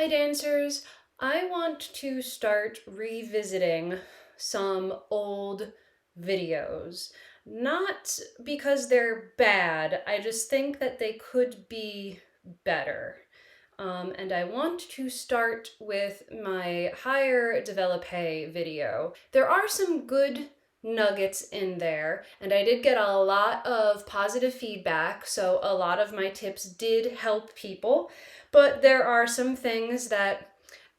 Hi dancers, I want to start revisiting some old videos. Not because they're bad, I just think that they could be better. And I want to start with my higher Développé video. There are some good nuggets in there, and I did get a lot of positive feedback, so a lot of my tips did help people, but there are some things that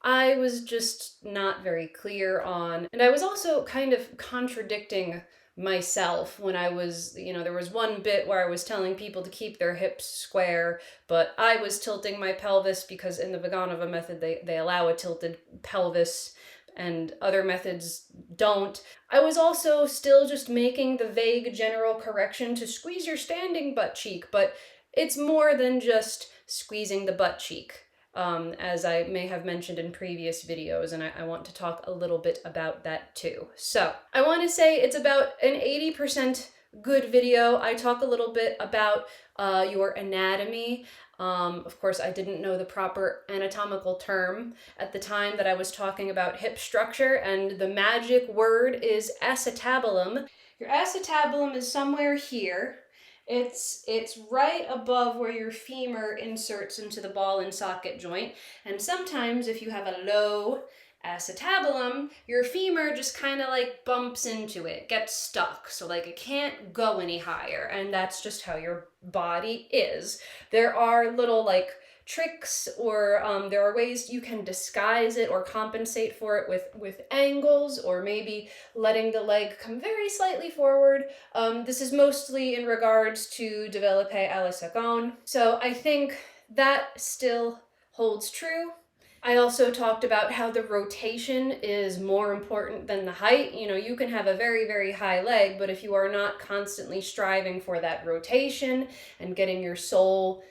I was just not very clear on. And I was also kind of contradicting myself when I was, there was one bit where I was telling people to keep their hips square, but I was tilting my pelvis because in the Vaganova method, they allow a tilted pelvis and other methods don't. I was also still just making the vague general correction to squeeze your standing butt cheek, but it's more than just squeezing the butt cheek. As I may have mentioned in previous videos, and I want to talk a little bit about that too. So I want to say it's about an 80% good video. I talk a little bit about your anatomy. Of course, I didn't know the proper anatomical term at the time that I was talking about hip structure, and the magic word is acetabulum. Your acetabulum is somewhere here. It's right above where your femur inserts into the ball and socket joint. And sometimes if you have a low acetabulum, your femur just kind of like bumps into it, gets stuck. So like it can't go any higher. And that's just how your body is. There are little like tricks, or there are ways you can disguise it or compensate for it with angles, or maybe letting the leg come very slightly forward. This is mostly in regards to Développé à la seconde. So I think that still holds true. I also talked about how the rotation is more important than the height. You can have a very, very high leg, but if you are not constantly striving for that rotation and getting your soul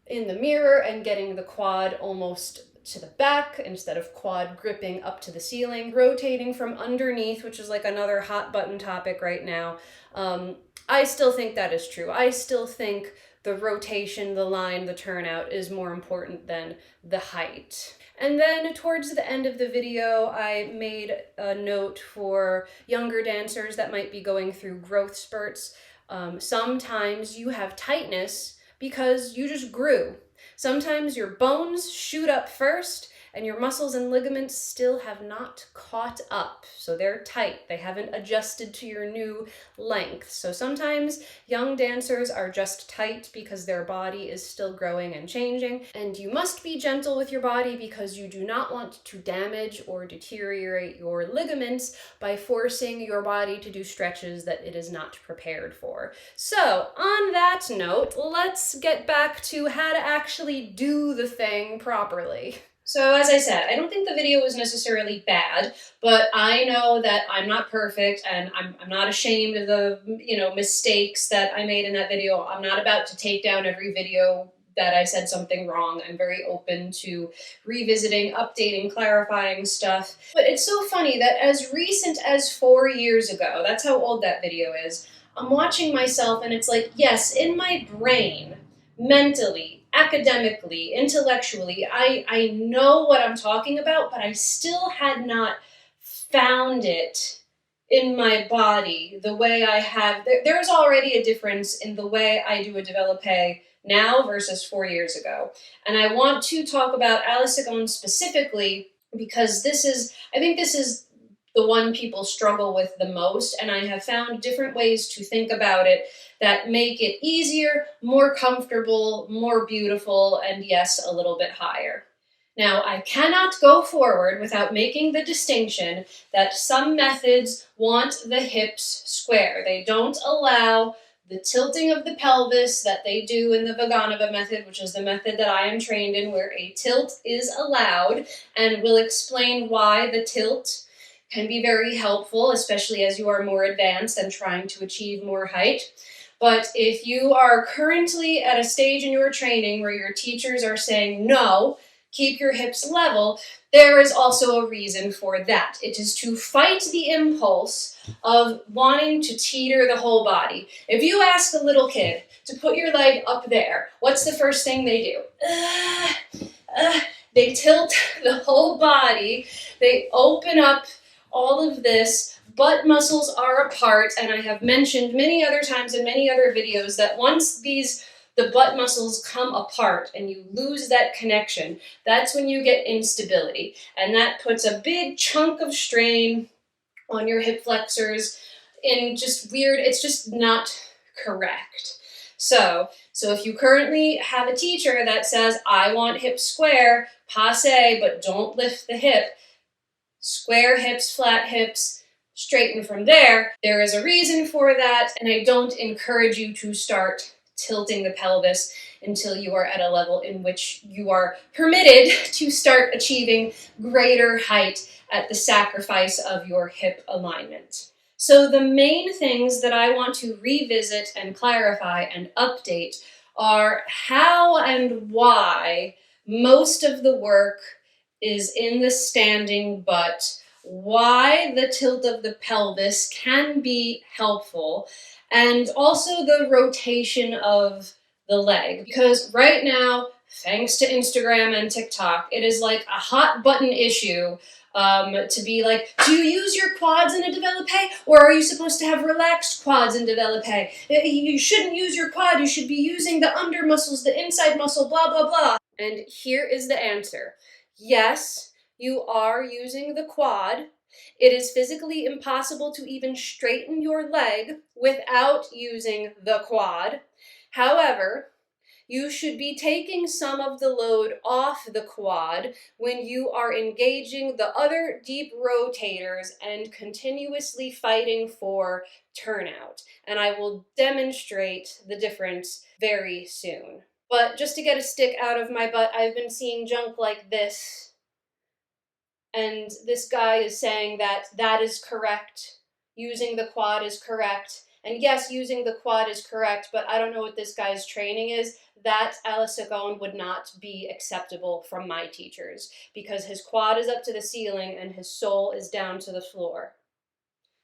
in the mirror and getting the quad almost to the back instead of quad gripping up to the ceiling, rotating from underneath, which is like another hot button topic right now. I still think that is true. I still think the rotation, the line, the turnout is more important than the height. And then towards the end of the video, I made a note for younger dancers that might be going through growth spurts. Sometimes you have tightness because you just grew. Sometimes your bones shoot up first and your muscles and ligaments still have not caught up. So they're tight. They haven't adjusted to your new length. So sometimes young dancers are just tight because their body is still growing and changing. And you must be gentle with your body because you do not want to damage or deteriorate your ligaments by forcing your body to do stretches that it is not prepared for. So on that note, let's get back to how to actually do the thing properly. So as I said, I don't think the video was necessarily bad, but I know that I'm not perfect, and I'm not ashamed of the mistakes that I made in that video. I'm not about to take down every video that I said something wrong. I'm very open to revisiting, updating, clarifying stuff. But it's so funny that as recent as 4 years ago, that's how old that video is, I'm watching myself and it's like, yes, in my brain, mentally, academically, intellectually, I know what I'm talking about, but I still had not found it in my body the way I have. There's already a difference in the way I do a développé now versus 4 years ago. And I want to talk about à la seconde specifically because I think this is the one people struggle with the most, and I have found different ways to think about it that make it easier, more comfortable, more beautiful, and yes, a little bit higher. Now, I cannot go forward without making the distinction that some methods want the hips square. They don't allow the tilting of the pelvis that they do in the Vaganova method, which is the method that I am trained in, where a tilt is allowed, and we'll explain why the tilt can be very helpful, especially as you are more advanced and trying to achieve more height. But if you are currently at a stage in your training where your teachers are saying, no, keep your hips level, there is also a reason for that. It is to fight the impulse of wanting to teeter the whole body. If you ask a little kid to put your leg up there, what's the first thing they do? They tilt the whole body. They open up all of this. Butt muscles are apart, and I have mentioned many other times in many other videos that once the butt muscles come apart and you lose that connection, that's when you get instability. And that puts a big chunk of strain on your hip flexors in just weird, it's just not correct. So if you currently have a teacher that says, I want hips square, passe, but don't lift the hip, square hips, flat hips, straighten from there, there is a reason for that, and I don't encourage you to start tilting the pelvis until you are at a level in which you are permitted to start achieving greater height at the sacrifice of your hip alignment. So the main things that I want to revisit and clarify and update are how and why most of the work is in the standing butt, why the tilt of the pelvis can be helpful, and also the rotation of the leg. Because right now, thanks to Instagram and TikTok, it is like a hot button issue to be like, do you use your quads in a développé, or are you supposed to have relaxed quads in développé? You shouldn't use your quad, you should be using the under muscles, the inside muscle, blah, blah, blah. And here is the answer. Yes, you are using the quad. It is physically impossible to even straighten your leg without using the quad. However, you should be taking some of the load off the quad when you are engaging the other deep rotators and continuously fighting for turnout. And I will demonstrate the difference very soon. But just to get a stick out of my butt, I've been seeing junk like this. And this guy is saying that that is correct. Using the quad is correct. And yes, using the quad is correct, but I don't know what this guy's training is. That Alasagone would not be acceptable from my teachers because his quad is up to the ceiling and his sole is down to the floor.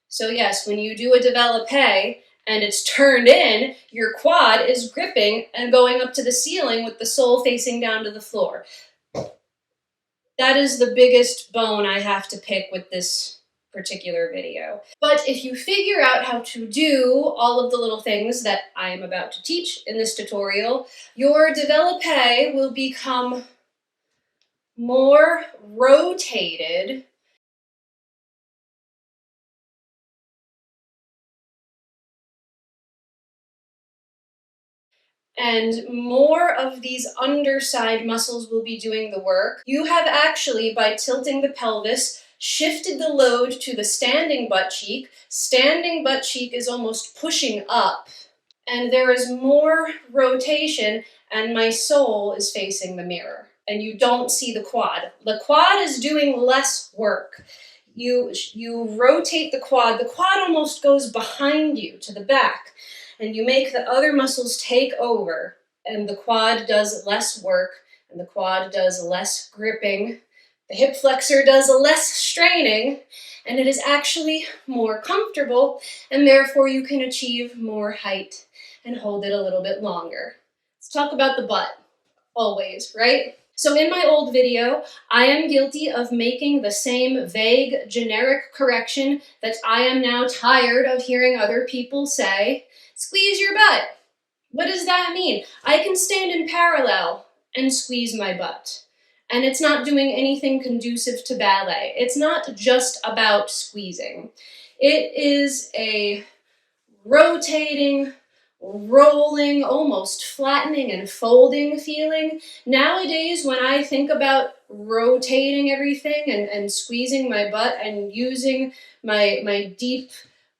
So yes, when you do a développé and it's turned in, your quad is gripping and going up to the ceiling with the sole facing down to the floor. That is the biggest bone I have to pick with this particular video. But if you figure out how to do all of the little things that I am about to teach in this tutorial, your développé will become more rotated and more of these underside muscles will be doing the work. You have actually, by tilting the pelvis, shifted the load to the standing butt cheek. Standing butt cheek is almost pushing up, and there is more rotation, and my sole is facing the mirror. And you don't see the quad. The quad is doing less work. You rotate the quad almost goes behind you to the back, and you make the other muscles take over, and the quad does less work, and the quad does less gripping. The hip flexor does less straining, and it is actually more comfortable, and therefore you can achieve more height and hold it a little bit longer. Let's talk about the butt, always, right? So in my old video, I am guilty of making the same vague, generic correction that I am now tired of hearing other people say, squeeze your butt. What does that mean? I can stand in parallel and squeeze my butt. And it's not doing anything conducive to ballet. It's not just about squeezing. It is a rotating, rolling, almost flattening and folding feeling. Nowadays, when I think about rotating everything and squeezing my butt and using my deep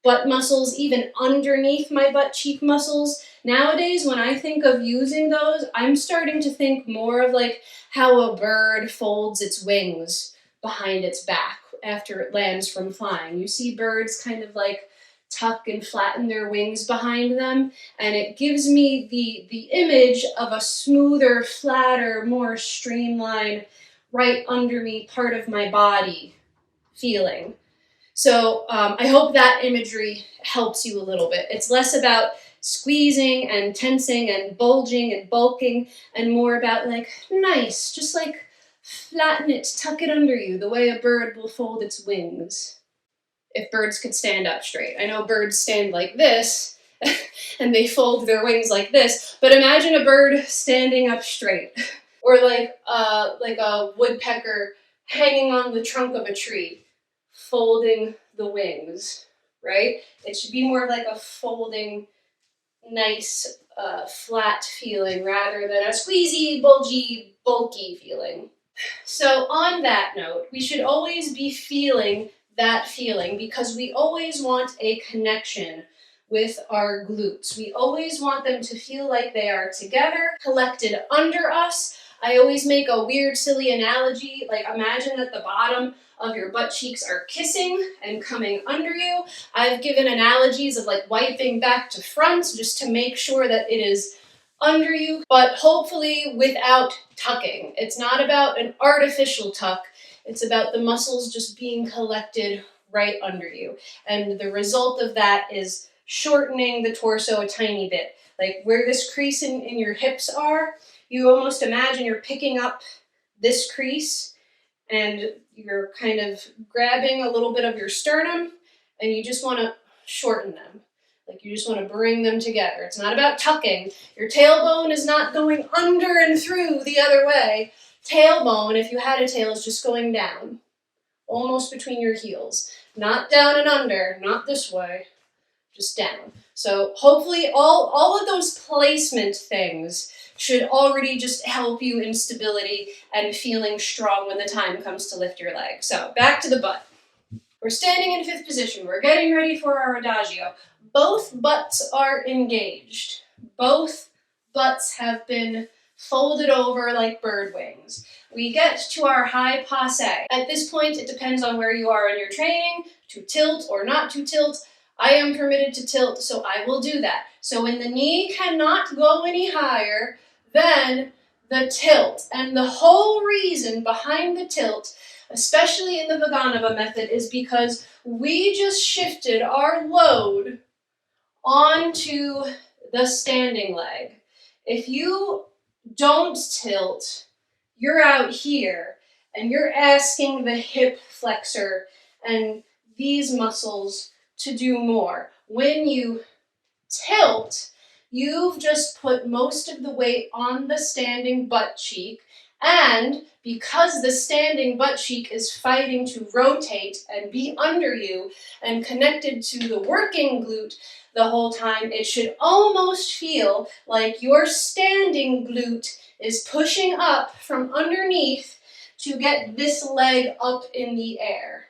butt muscles even underneath my butt cheek muscles, nowadays when I think of using those, I'm starting to think more of like how a bird folds its wings behind its back after it lands from flying. You see birds kind of like tuck and flatten their wings behind them, and it gives me the image of a smoother, flatter, more streamlined, right under me part of my body feeling. So I hope that imagery helps you a little bit. It's less about squeezing and tensing and bulging and bulking and more about like nice, just like Flatten it, tuck it under you, the way a bird will fold its wings. If birds could stand up straight. I know birds stand like this, and they fold their wings like this, but imagine a bird standing up straight. Or like a woodpecker hanging on the trunk of a tree, folding the wings, right? It should be more like a folding, nice, flat feeling rather than a squeezy, bulgy, bulky feeling. So on that note, we should always be feeling that feeling because we always want a connection with our glutes. We always want them to feel like they are together, collected under us. I always make a weird, silly analogy, like imagine that the bottom of your butt cheeks are kissing and coming under you. I've given analogies of like wiping back to front just to make sure that it is under you, but hopefully without tucking. It's not about an artificial tuck. It's about the muscles just being collected right under you. And the result of that is shortening the torso a tiny bit. Like where this crease in your hips are, you almost imagine you're picking up this crease and you're kind of grabbing a little bit of your sternum and you just want to shorten them. Like you just want to bring them together. It's not about tucking. Your tailbone is not going under and through the other way. Tailbone, if you had a tail, is just going down, almost between your heels. Not down and under, not this way, just down. So hopefully all of those placement things should already just help you in stability and feeling strong when the time comes to lift your leg. So back to the butt. We're standing in fifth position. We're getting ready for our adagio. Both butts are engaged. Both butts have been folded over like bird wings. We get to our high passe. At this point, it depends on where you are in your training, to tilt or not to tilt. I am permitted to tilt, so I will do that. So when the knee cannot go any higher, then the tilt. And the whole reason behind the tilt, especially in the Vaganova method, is because we just shifted our load onto the standing leg. If you don't tilt, you're out here and you're asking the hip flexor and these muscles to do more. When you tilt, you've just put most of the weight on the standing butt cheek, and because the standing butt cheek is fighting to rotate and be under you and connected to the working glute the whole time, it should almost feel like your standing glute is pushing up from underneath to get this leg up in the air.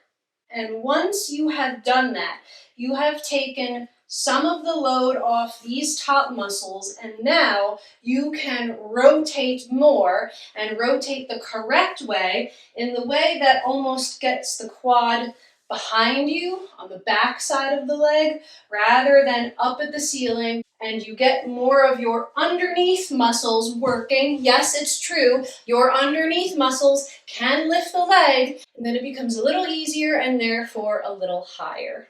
And once you have done that, you have taken some of the load off these top muscles, and now you can rotate more and rotate the correct way, in the way that almost gets the quad behind you on the back side of the leg rather than up at the ceiling, and you get more of your underneath muscles working. Yes, it's true, your underneath muscles can lift the leg, and then it becomes a little easier and therefore a little higher.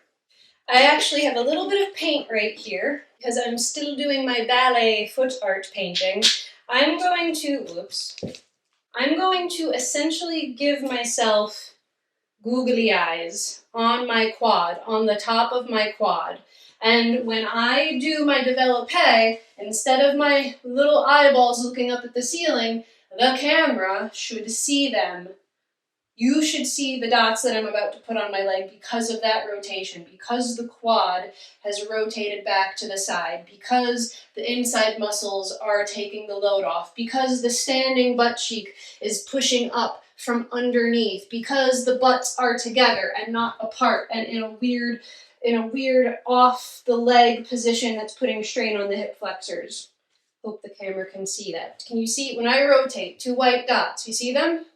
I actually have a little bit of paint right here because I'm still doing my ballet foot art painting. I'm going to essentially give myself googly eyes on my quad, on the top of my quad. And when I do my développé, instead of my little eyeballs looking up at the ceiling, the camera should see them. You should see the dots that I'm about to put on my leg because of that rotation, because the quad has rotated back to the side, because the inside muscles are taking the load off, because the standing butt cheek is pushing up from underneath, because the butts are together and not apart and in a weird off the leg position that's putting strain on the hip flexors. Hope the camera can see that. Can you see when I rotate, 2 white dots, you see them?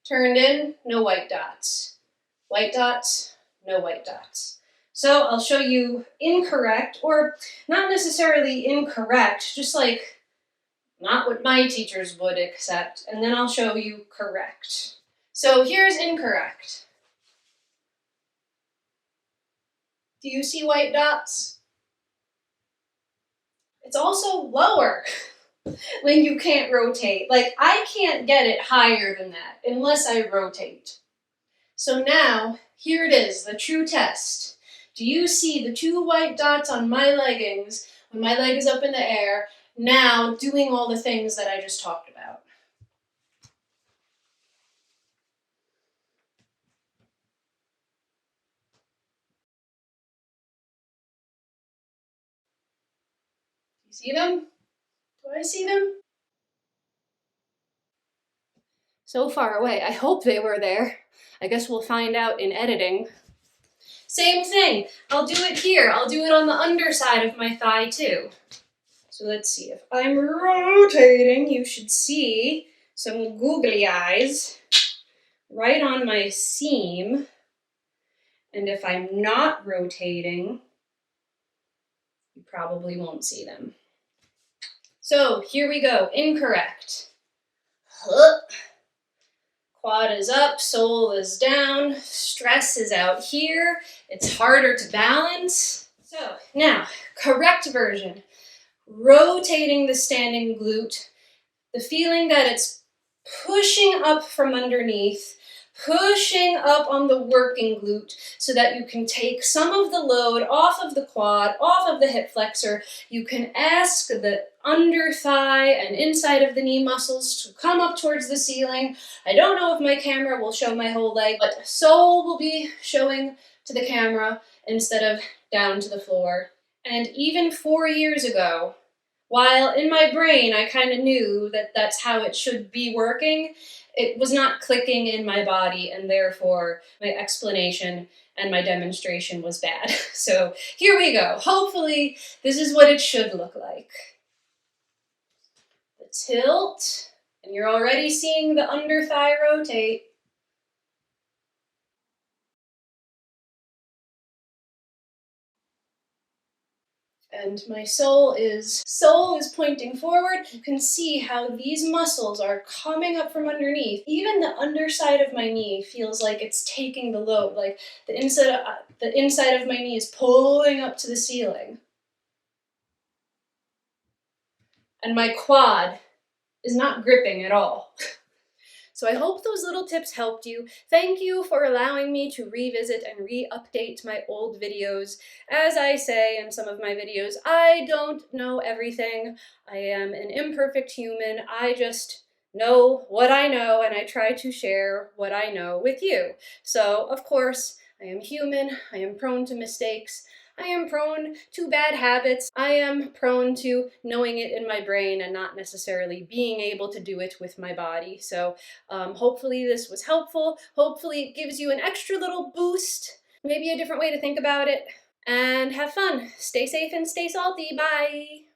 Turned in, no white dots. White dots, no white dots. So I'll show you incorrect, or not necessarily incorrect, just like not what my teachers would accept, and then I'll show you correct. So here's incorrect. Do you see white dots? It's also lower. when you can't rotate. Like, I can't get it higher than that unless I rotate. So now, here it is, the true test. Do you see the 2 white dots on my leggings when my leg is up in the air, now doing all the things that I just talked about? You see them? Do I see them? So far away. I hope they were there. I guess we'll find out in editing. Same thing. I'll do it here. I'll do it on the underside of my thigh too. So let's see. If I'm rotating, you should see some googly eyes right on my seam. And if I'm not rotating, you probably won't see them. So here we go. Incorrect. Quad is up, sole is down, stress is out here. It's harder to balance. So now, correct version. Rotating the standing glute, the feeling that it's pushing up from underneath, pushing up on the working glute so that you can take some of the load off of the quad, off of the hip flexor. You can ask the under thigh and inside of the knee muscles to come up towards the ceiling. I don't know if my camera will show my whole leg, but sole will be showing to the camera instead of down to the floor. And even 4 years ago, while in my brain I kind of knew that that's how it should be working, it was not clicking in my body, and therefore my explanation and my demonstration was bad. So here we go. Hopefully this is what it should look like. The tilt, and you're already seeing the under thigh rotate. And my sole is pointing forward. You can see how these muscles are coming up from underneath. Even the underside of my knee feels like it's taking the load, like the inside of my knee is pulling up to the ceiling. And my quad is not gripping at all. So I hope those little tips helped you. Thank you for allowing me to revisit and re-update my old videos. As I say in some of my videos, I don't know everything. I am an imperfect human. I just know what I know, and I try to share what I know with you. So, of course, I am human. I am prone to mistakes. I am prone to bad habits. I am prone to knowing it in my brain and not necessarily being able to do it with my body. So hopefully this was helpful. Hopefully it gives you an extra little boost, maybe a different way to think about it. And have fun. Stay safe and stay salty. Bye.